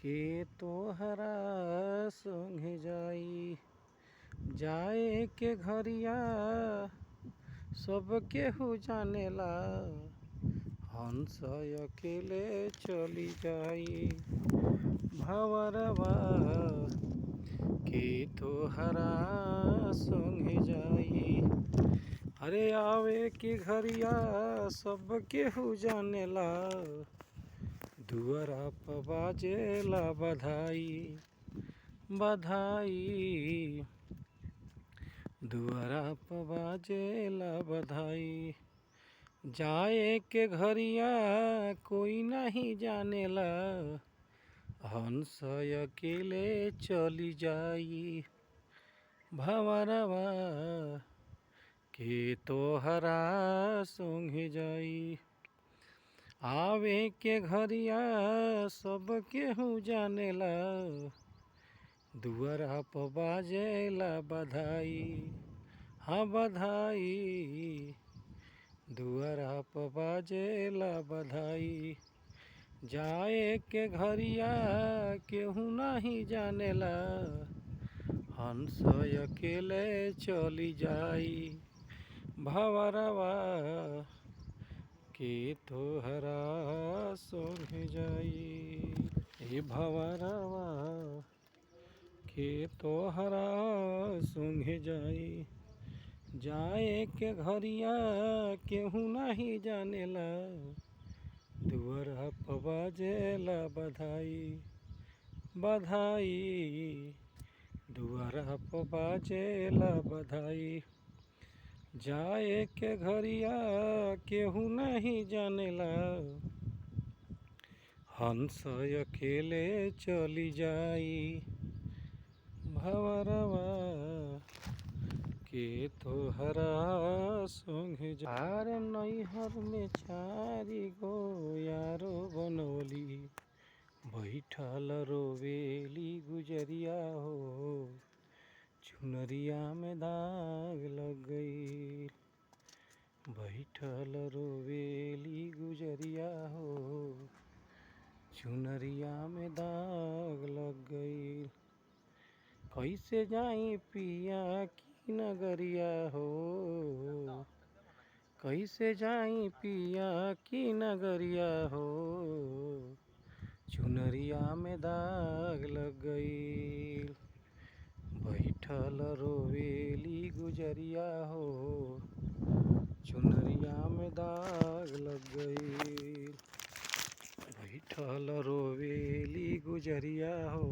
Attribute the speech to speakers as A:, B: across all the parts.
A: के तोहरा संगे जाई जाए के घरिया सब केहू जानेला हंस अकेले चली जाई भंवरवा के तोहरा संगे जाई। अरे आवे के घरिया सब केहू जानेला दुआरा प बाजेला बधाई बधाई दुआरा प बाजेला बधाई। जाए के घरिया कोई नहीं जानेला हंस अकेले चली जाई भंवरवा के तोहरा संगे जाई। आवे के घरिया सब केहू जानेला दुआरा प बाजेला बधाई हाँ बधाई दुआरा प बाजेला बधाई। जाए के घरिया केहू नहीं जानेला हंस अकेले चली जाई भंवरवा के तोहरा संगे जाई। हे भंवरवा के तोहरा संगे जाई। जाए के घरिया केहू नहीं जानेला दुआरा प बाजेला बधाई बधाई दुआरा प बाजेला बधाई। जाए के घरिया केहू नहीं जानेला हंस अकेले चली जाई भंवरवा के तोहरा संगे जाई। नैहर में चारी गो यारो बनौली बैठल रोवेली गुजरिया हो चुनरिया में दाग लग गई बैठल रोवेली गुजरिया हो चुनरिया में दाग लग गई। कैसे जाई पिया की नगरिया हो कैसे जाई पिया की नगरिया हो चुनरिया में दाग लग गई बैठल रोवेली गुजरिया हो चुनरिया में दाग लग गई बैठल रोवेली गुजरिया हो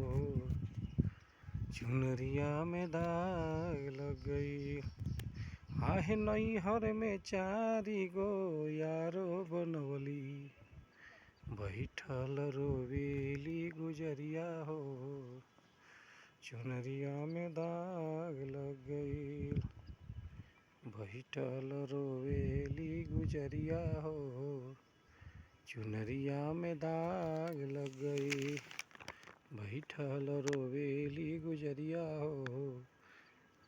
A: चुनरिया में दाग लग गई। आहे नैहर में चारी गो यारो बनौली बैठल रोवेली गुजरिया हो चुनरिया में दाग लग गई बैठल रोवेली गुजरिया हो चुनरिया में दाग लग गई बैठल रोवेली गुजरिया हो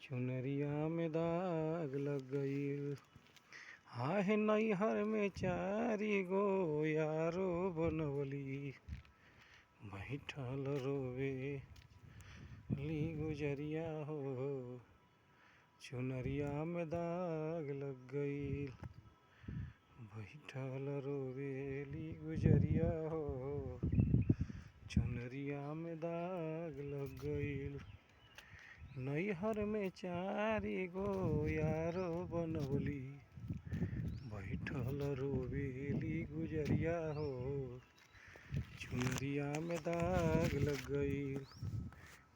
A: चुनरिया में दाग लग गई। आहे नैहर में चारी गो यारो बनौली बैठल रोवेली गुजरिया हो चुनरिया में दाग लग गई बैठल रोवेली गुजरिया हो चुनरिया में दाग लग गई। नैहर में चारी गो यारो बनौली बैठल रोवेली गुजरिया हो चुनरिया में दाग लग गई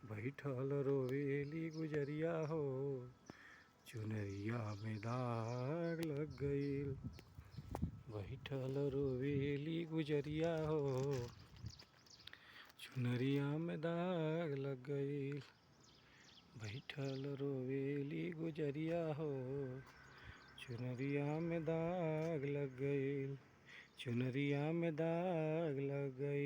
A: बैठल रोवेली गुजरिया हो चुनरिया में दाग लग गई बैठल रोवेली गुजरिया हो चुनरिया में दाग लग गई बैठल रोवेली गुजरिया हो चुनरिया में दाग लग गई चुनरिया में दाग लग गई।